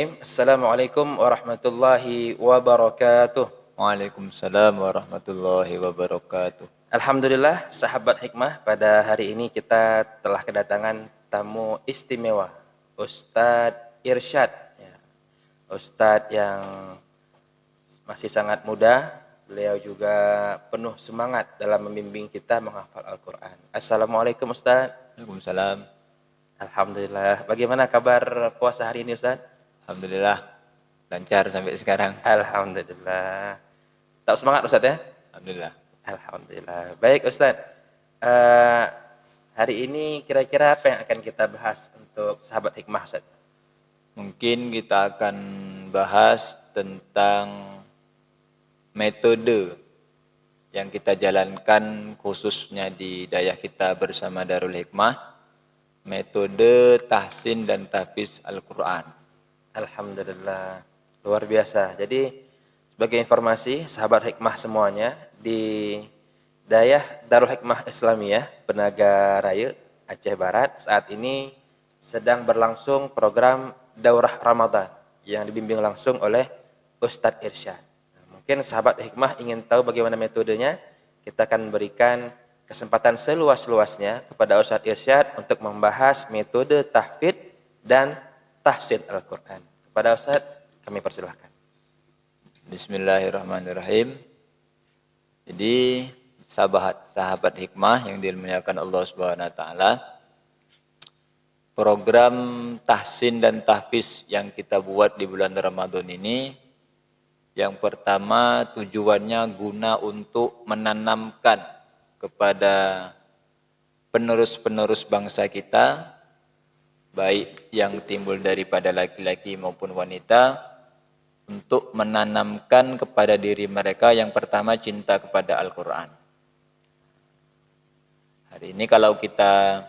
Bismillahirrahmanirrahim. Assalamualaikum warahmatullahi wabarakatuh. Waalaikumsalam warahmatullahi wabarakatuh. Alhamdulillah, sahabat hikmah, pada hari ini kita telah kedatangan tamu istimewa, Ustadz Irsyad. Ya, Ustadz yang masih sangat muda, beliau juga penuh semangat dalam membimbing kita menghafal Al-Quran. Assalamualaikum Ustadz. Waalaikumsalam. Alhamdulillah. Bagaimana kabar puasa hari ini Ustadz? Alhamdulillah lancar sampai sekarang. Alhamdulillah. Tak semangat Ustadz ya? Alhamdulillah. Alhamdulillah. Baik Ustadz. Eh, hari ini kira-kira apa yang akan kita bahas untuk sahabat hikmah Ustadz? Mungkin kita akan bahas tentang metode yang kita jalankan khususnya di dayah kita bersama Darul Hikmah, metode tahsin dan tahfiz Al-Quran. Alhamdulillah. Luar biasa. Jadi sebagai informasi sahabat hikmah semuanya, di dayah Darul Hikmah Islamiyah Penaga Raya Aceh Barat saat ini sedang berlangsung program Daurah Ramadan yang dibimbing langsung oleh Ustadz Irsyad. Mungkin sahabat hikmah ingin tahu bagaimana metodenya, kita akan berikan kesempatan seluas-luasnya kepada Ustadz Irsyad untuk membahas metode tahfidz dan tahsin Al-Quran. Kepada Ustadz kami persilahkan. Bismillahirrahmanirrahim. Jadi sahabat hikmah yang dimuliakan Allah Subhanahu wa taala, program tahsin dan tahfiz yang kita buat di bulan Ramadan ini, yang pertama tujuannya guna untuk menanamkan kepada penerus-penerus bangsa kita, baik yang timbul daripada laki-laki maupun wanita, untuk menanamkan kepada diri mereka yang pertama cinta kepada Al-Quran. Hari ini kalau kita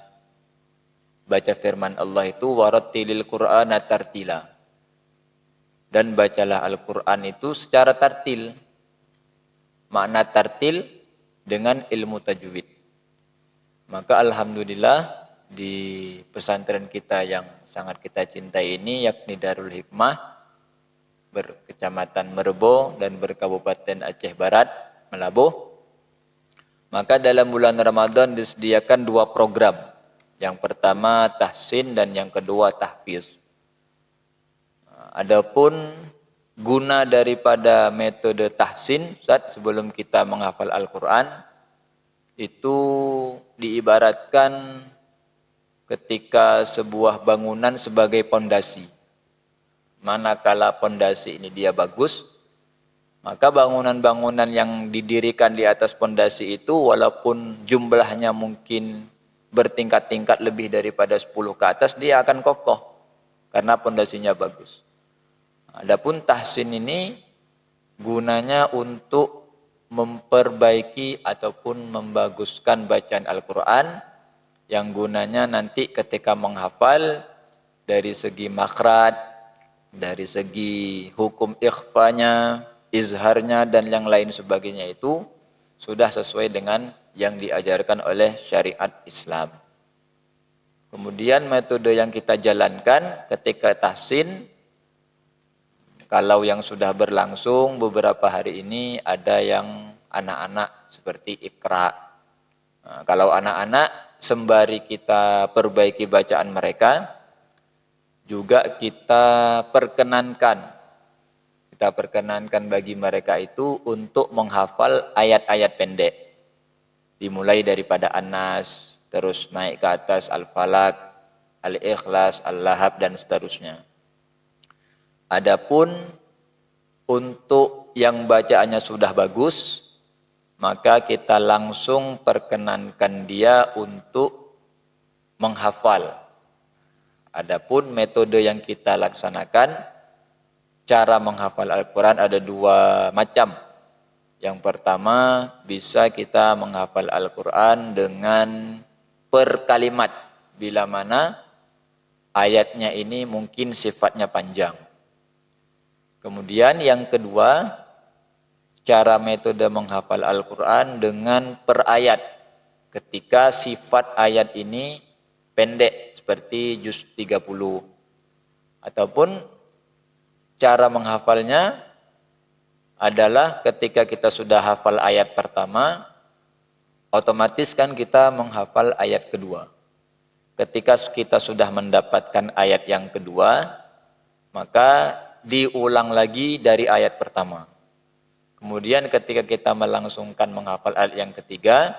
baca firman Allah itu warattilil Qur'ana tartila, dan bacalah Al-Quran itu secara tartil. Makna tartil dengan ilmu tajwid. Maka alhamdulillah di pesantren kita yang sangat kita cintai ini, yakni Darul Hikmah berkecamatan Merbo dan berkabupaten Aceh Barat, Melabuh, maka dalam bulan Ramadan disediakan dua program. Yang pertama tahsin dan yang kedua tahfiz. Adapun guna daripada metode tahsin, sebelum kita menghafal Al-Quran, itu diibaratkan ketika sebuah bangunan sebagai pondasi. Manakala pondasi ini dia bagus, maka bangunan-bangunan yang didirikan di atas pondasi itu walaupun jumlahnya mungkin bertingkat-tingkat lebih daripada 10 ke atas, dia akan kokoh karena pondasinya bagus. Adapun tahsin ini gunanya untuk memperbaiki ataupun membaguskan bacaan Al-Quran, yang gunanya nanti ketika menghafal dari segi makhraj, dari segi hukum ikhfanya, izharnya dan yang lain sebagainya itu sudah sesuai dengan yang diajarkan oleh syariat Islam. Kemudian metode yang kita jalankan ketika tahsin, kalau yang sudah berlangsung beberapa hari ini ada yang anak-anak seperti Iqra. Nah, kalau anak-anak sembari kita perbaiki bacaan mereka, juga kita perkenankan bagi mereka itu untuk menghafal ayat-ayat pendek. Dimulai daripada An-Nas, terus naik ke atas Al-Falaq, Al-Ikhlas, Al-Lahab dan seterusnya. Adapun untuk yang bacaannya sudah bagus, maka kita langsung perkenankan dia untuk menghafal. Adapun metode yang kita laksanakan, cara menghafal Al-Quran ada dua macam. Yang pertama, bisa kita menghafal Al-Quran dengan per kalimat, bila mana ayatnya ini mungkin sifatnya panjang. Kemudian yang kedua, cara metode menghafal Al-Quran dengan per ayat, ketika sifat ayat ini pendek seperti juz 30, ataupun cara menghafalnya adalah ketika kita sudah hafal ayat pertama, otomatis kan kita menghafal ayat kedua. Ketika kita sudah mendapatkan ayat yang kedua, maka diulang lagi dari ayat pertama. Kemudian ketika kita melangsungkan menghafal ayat yang ketiga,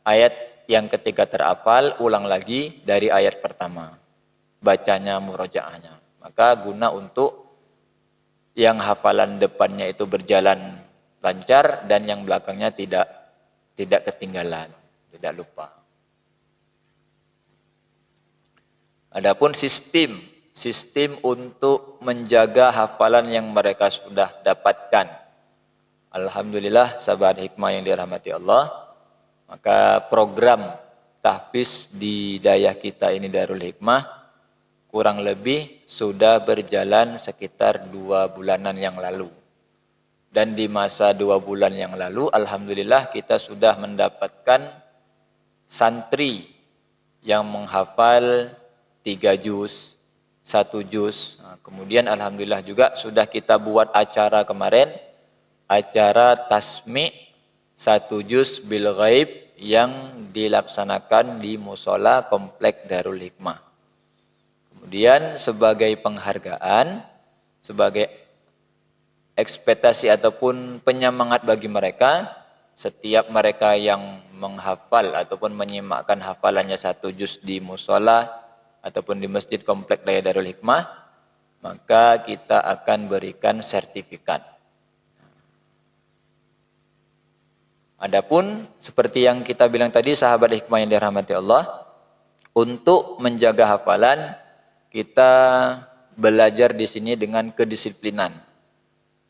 ayat yang ketiga terhafal, ulang lagi dari ayat pertama. Bacanya, murojaahnya. Maka guna untuk yang hafalan depannya itu berjalan lancar dan yang belakangnya tidak ketinggalan, tidak lupa. Adapun sistem untuk menjaga hafalan yang mereka sudah dapatkan. Alhamdulillah sahabat hikmah yang dirahmati Allah, maka program tahfiz di dayah kita ini Darul Hikmah kurang lebih sudah berjalan sekitar 2 bulanan yang lalu. Dan di masa 2 bulan yang lalu, alhamdulillah kita sudah mendapatkan santri yang menghafal 3 juz, 1 juz. Nah, kemudian alhamdulillah juga sudah kita buat acara kemarin, acara tasmi' 1 juz bil ghaib yang dilaksanakan di musola komplek Darul Hikmah. Kemudian sebagai penghargaan, sebagai ekspektasi ataupun penyemangat bagi mereka, setiap mereka yang menghafal ataupun menyimakkan hafalannya 1 juz di musola ataupun di masjid komplek Daya Darul Hikmah, maka kita akan berikan sertifikat. Adapun seperti yang kita bilang tadi, sahabat hikmah yang dirahmati Allah, untuk menjaga hafalan kita belajar di sini dengan kedisiplinan,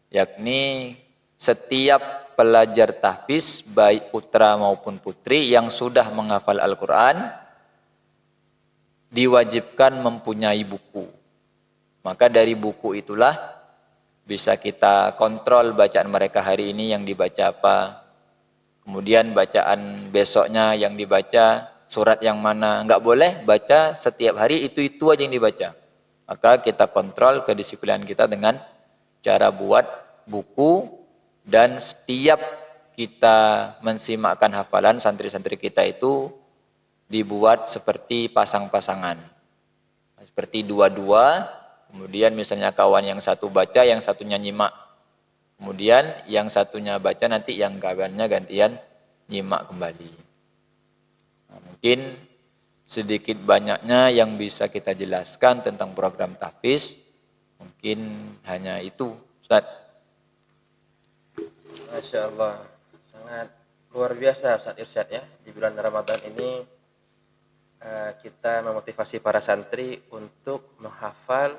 yakni setiap pelajar tahfiz baik putra maupun putri yang sudah menghafal Al-Quran diwajibkan mempunyai buku. Maka dari buku itulah bisa kita kontrol bacaan mereka hari ini yang dibaca apa, kemudian bacaan besoknya yang dibaca surat yang mana. Enggak boleh baca setiap hari itu aja yang dibaca. Maka kita kontrol kedisiplinan kita dengan cara buat buku, dan setiap kita mensimakkan hafalan santri-santri kita itu dibuat seperti pasang-pasangan. Seperti 2-2, kemudian misalnya kawan yang satu baca, yang satunya nyimak. Kemudian yang satunya baca, nanti yang kawannya gantian nyimak kembali. Nah, mungkin sedikit banyaknya yang bisa kita jelaskan tentang program tahfiz, mungkin hanya itu, Ustaz. Masya Allah, sangat luar biasa Ustaz Irsyad ya. Di bulan Ramadan ini kita memotivasi para santri untuk menghafal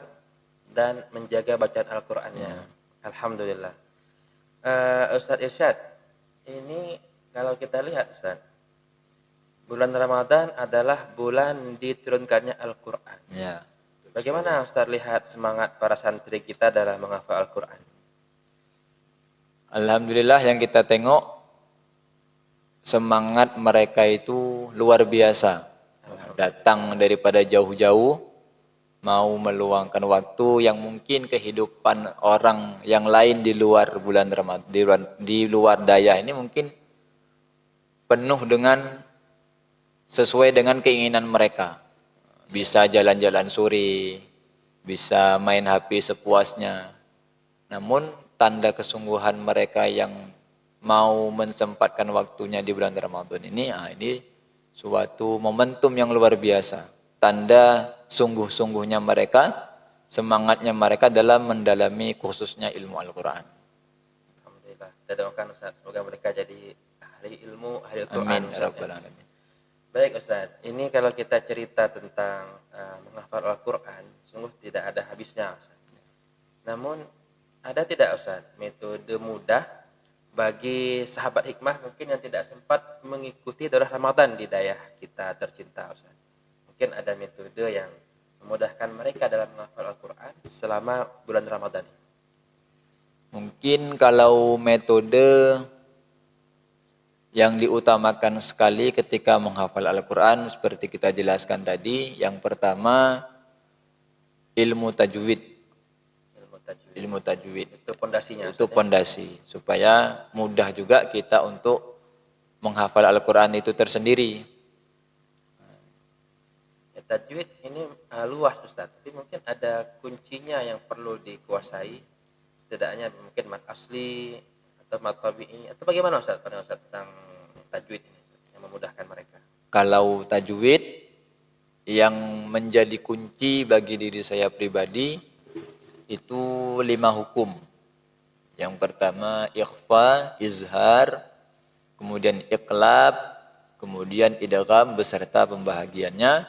dan menjaga bacaan Al-Qur'annya. Alhamdulillah. Ustaz Irsyad, ini kalau kita lihat Ustaz, bulan Ramadan adalah bulan diturunkannya Al-Qur'an. Ya. Bagaimana Ustaz lihat semangat para santri kita dalam menghafal Al-Qur'an? Alhamdulillah yang kita tengok semangat mereka itu luar biasa. Datang daripada jauh-jauh, mau meluangkan waktu yang mungkin kehidupan orang yang lain di luar bulan Ramadan, di luar daya ini mungkin penuh dengan sesuai dengan keinginan mereka. Bisa jalan-jalan sore, bisa main HP sepuasnya. Namun tanda kesungguhan mereka yang mau mensempatkan waktunya di bulan Ramadan ini, ini suatu momentum yang luar biasa. Tanda sungguh-sungguhnya mereka, semangatnya mereka dalam mendalami khususnya ilmu Al-Quran. Alhamdulillah. Kita doakan Ustaz, semoga mereka jadi ahli ilmu, ahli Al-Quran. Amin. Baik Ustaz, ini kalau kita cerita tentang menghafal Al-Quran, sungguh tidak ada habisnya Ustaz. Namun ada tidak Ustaz metode mudah bagi sahabat hikmah mungkin yang tidak sempat mengikuti daurah Ramadan di dayah kita tercinta Ustaz? Mungkin ada metode yang memudahkan mereka dalam menghafal Al-Quran selama bulan Ramadan. Mungkin kalau metode yang diutamakan sekali ketika menghafal Al-Quran seperti kita jelaskan tadi, yang pertama ilmu tajwid. tajwid. ilmu tajwid. Itu pondasinya. Itu pondasi supaya mudah juga kita untuk menghafal Al-Qur'an itu tersendiri. Ya, tajwid ini luas Ustaz, tapi mungkin ada kuncinya yang perlu dikuasai. Setidaknya mungkin mad asli atau mad tabi'i atau bagaimana Ustaz? Pada Ustaz tentang tajwid ini Ustaz, yang memudahkan mereka. Kalau tajwid yang menjadi kunci bagi diri saya pribadi itu 5 hukum. Yang pertama ikhfa, izhar, kemudian iqlab, kemudian idgham beserta pembahagiannya,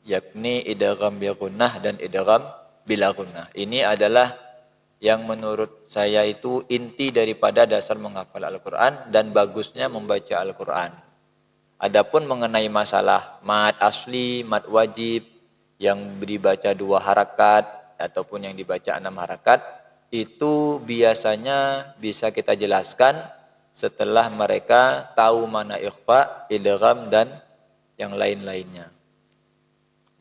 yakni idgham bi gunnah dan idgham bila gunnah. Ini adalah yang menurut saya itu inti daripada dasar menghafal Al-Qur'an dan bagusnya membaca Al-Qur'an. Adapun mengenai masalah mad asli, mad wajib yang dibaca 2 harakat ataupun yang dibaca 6 harakat, itu biasanya bisa kita jelaskan setelah mereka tahu mana ikhfa, idgham dan yang lain-lainnya.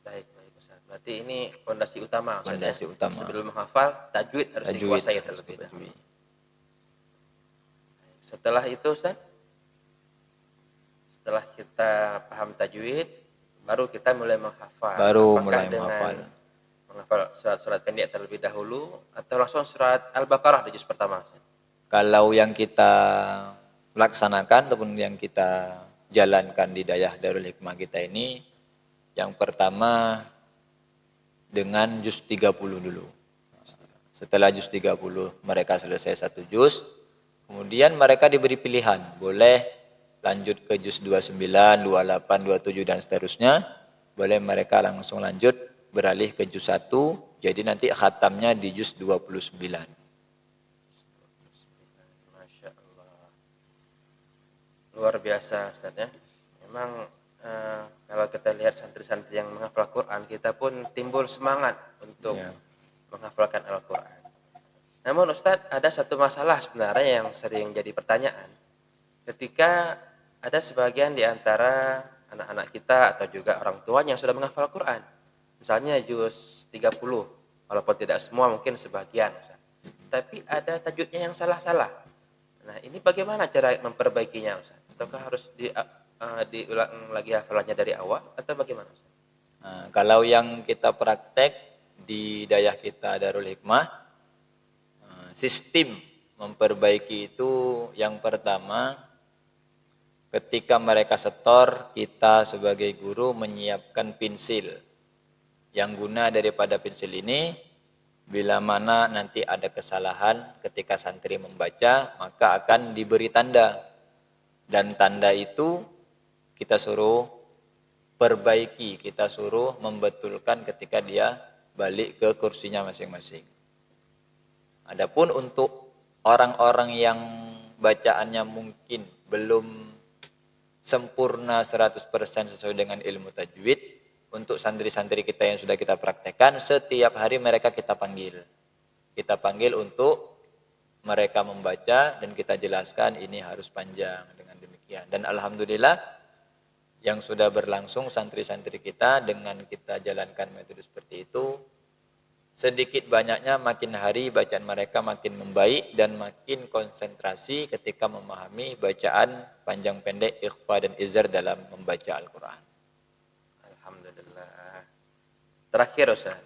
Baik, baik Ustaz. Berarti ini fondasi utama Ustaz, Fondasi ya. utama. Sebelum menghafal, tajwid harus dikuasai Harus terlebih dahulu. diketahui. Setelah itu Ustaz, setelah kita paham tajwid, baru kita mulai menghafal. Baru Apakah mulai dengan menghafal. menghafal surat-surat pendek terlebih dahulu atau langsung surat Al-Baqarah di juz pertama Ustaz? Kalau yang kita laksanakan ataupun yang kita jalankan di Dayah Darul Hikmah kita ini, yang pertama dengan juz 30 dulu. Setelah juz 30 mereka selesai 1 juz, kemudian mereka diberi pilihan, boleh lanjut ke juz 29, 28, 27 dan seterusnya, boleh mereka langsung lanjut beralih ke juz 1, jadi nanti khatamnya di juz 29. Masya Allah. Luar biasa Ustaz ya. Memang kalau kita lihat santri-santri yang menghafal Quran, kita pun timbul semangat untuk Ya. menghafalkan Al-Quran. Namun Ustadz, ada satu masalah sebenarnya yang sering jadi pertanyaan. Ketika ada sebagian di antara anak-anak kita atau juga orang tuanya yang sudah menghafal Quran. Misalnya juz 30, walaupun tidak semua, mungkin sebagian Ustadz. Tapi ada tajwidnya yang salah-salah. Nah, ini bagaimana cara memperbaikinya Ustadz? Ataukah harus diulang lagi hafalannya dari awal atau bagaimana Ustadz? Nah, kalau yang kita praktek di Dayah kita Darul Hikmah, sistem memperbaiki itu yang pertama, ketika mereka setor, kita sebagai guru menyiapkan pensil. Yang guna daripada pensil ini, bila mana nanti ada kesalahan ketika santri membaca, maka akan diberi tanda. Dan tanda itu kita suruh perbaiki, kita suruh membetulkan ketika dia balik ke kursinya masing-masing. Adapun untuk orang-orang yang bacaannya mungkin belum sempurna 100% sesuai dengan ilmu tajwid, untuk santri-santri kita yang sudah kita praktekkan, setiap hari mereka kita panggil. Kita panggil untuk mereka membaca dan kita jelaskan ini harus panjang dengan demikian. Dan alhamdulillah yang sudah berlangsung santri-santri kita dengan kita jalankan metode seperti itu, sedikit banyaknya makin hari bacaan mereka makin membaik dan makin konsentrasi ketika memahami bacaan panjang pendek, ikhfa dan izhar dalam membaca Al-Quran. Alhamdulillah. Terakhir Ustaz,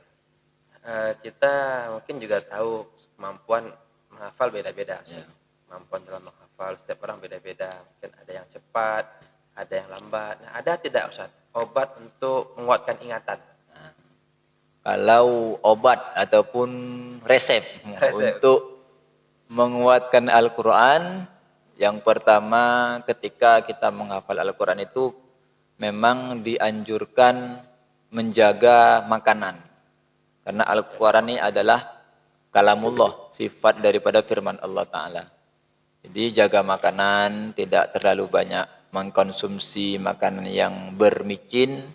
kita mungkin juga tahu kemampuan menghafal beda-beda Ustaz. Ya. Kemampuan dalam menghafal setiap orang beda-beda. Mungkin ada yang cepat, ada yang lambat. Nah, ada tidak Ustaz obat untuk menguatkan ingatan? Kalau obat ataupun resep untuk menguatkan Al-Quran, yang pertama ketika kita menghafal Al-Quran itu memang dianjurkan menjaga makanan. Karena Al-Quran ini adalah kalamullah, sifat daripada firman Allah Ta'ala. Jadi jaga makanan, tidak terlalu banyak mengkonsumsi makanan yang bermicin,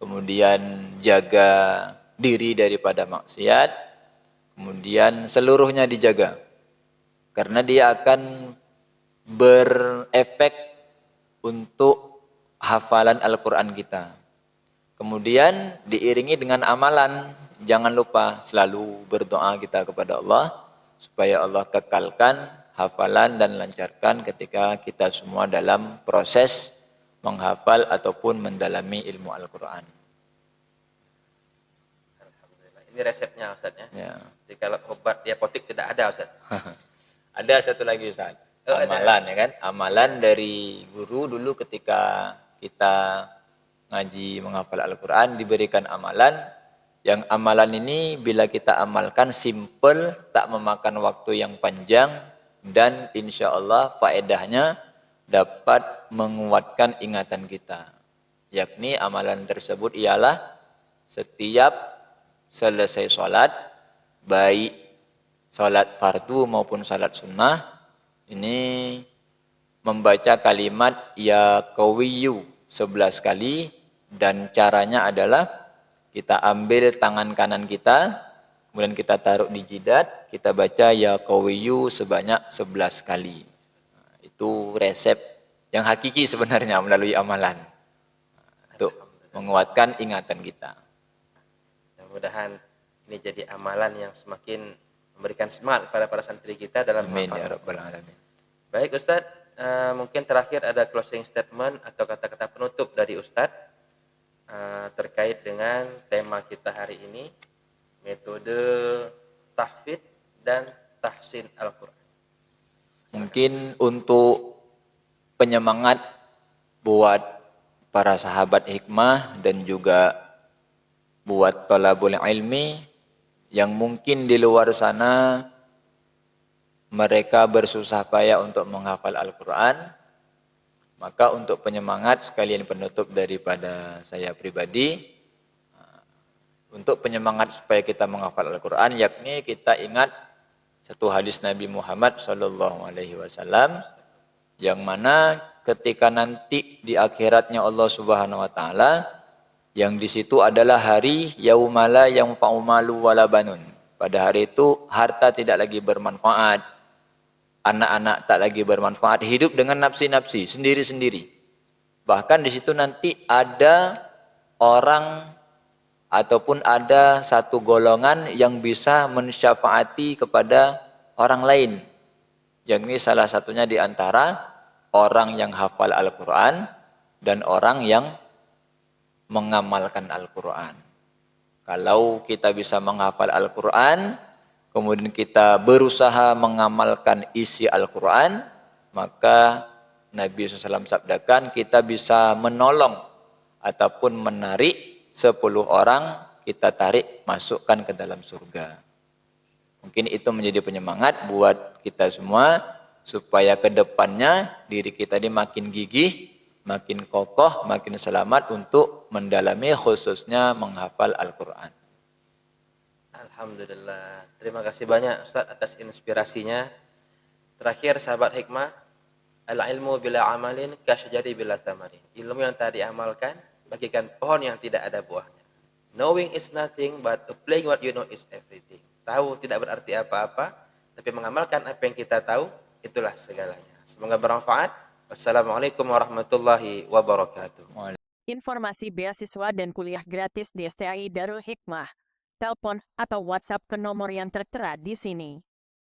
kemudian jaga diri daripada maksiat, kemudian seluruhnya dijaga. Karena dia akan berefek untuk hafalan Al-Quran kita. Kemudian diiringi dengan amalan, jangan lupa selalu berdoa kita kepada Allah supaya Allah kekalkan hafalan dan lancarkan ketika kita semua dalam proses menghafal ataupun mendalami ilmu Al-Quran. Alhamdulillah. Ini resepnya Ustaz ya. Ya. Jadi kalau obat di apotek tidak ada Ustaz. Ada satu lagi Ustaz, amalan ya kan? Amalan dari guru dulu ketika kita ngaji menghafal Al-Quran diberikan amalan. Yang amalan ini bila kita amalkan simple, tak memakan waktu yang panjang dan insya Allah faedahnya dapat menguatkan ingatan kita. Yakni amalan tersebut ialah setiap selesai sholat, baik sholat fardu maupun sholat sunnah, ini membaca kalimat ya qawiyu 11 kali dan caranya adalah kita ambil tangan kanan kita, kemudian kita taruh di jidat, kita baca ya qawiyu sebanyak 11 kali. Nah, itu resep yang hakiki sebenarnya melalui amalan. Untuk menguatkan ingatan kita. Mudah-mudahan ini jadi amalan yang semakin memberikan semangat kepada para santri kita dalam Amin menghafal ya rabbal Al-Quran. alamin. Baik Ustadz, mungkin terakhir ada closing statement atau kata-kata penutup dari Ustadz terkait dengan tema kita hari ini, metode tahfidz dan tahsin Al-Quran. Mungkin untuk penyemangat buat para sahabat hikmah dan juga buat talabul ilmi yang mungkin di luar sana mereka bersusah payah untuk menghafal Al-Quran, maka untuk penyemangat sekalian penutup daripada saya pribadi, untuk penyemangat supaya kita menghafal Al-Quran, yakni kita ingat satu hadis Nabi Muhammad SAW, yang mana ketika nanti di akhiratnya Allah Subhanahu Wa Taala, yang di situ adalah hari yaumala yang fa'umalu wala banun. Pada hari itu harta tidak lagi bermanfaat, anak-anak tak lagi bermanfaat, hidup dengan nafsi-nafsi sendiri-sendiri. Bahkan di situ nanti ada orang ataupun ada satu golongan yang bisa mensyafaati kepada orang lain. Yang ini salah satunya di antara orang yang hafal Al-Quran dan orang yang mengamalkan Al-Quran. Kalau kita bisa menghafal Al-Quran, kemudian kita berusaha mengamalkan isi Al-Quran, maka Nabi SAW sabdakan kita bisa menolong ataupun menarik 10 orang, kita tarik masukkan ke dalam surga. Mungkin itu menjadi penyemangat buat kita semua supaya ke depannya diri kita ini makin gigih, makin kokoh, makin selamat untuk mendalami khususnya menghafal Al-Quran. Alhamdulillah. Terima kasih banyak Ustaz atas inspirasinya. Terakhir sahabat hikmah, al-ilmu bila amalin kasyajari bila thamarin. Ilmu yang tak diamalkan bagikan pohon yang tidak ada buahnya. Knowing is nothing but applying what you know is everything. Tahu tidak berarti apa-apa, tapi mengamalkan apa yang kita tahu itulah segalanya. Semoga bermanfaat. Wassalamualaikum warahmatullahi wabarakatuh. Informasi beasiswa dan kuliah gratis di STAI Darul Hikmah. Telepon atau WhatsApp ke nomor yang tertera di sini.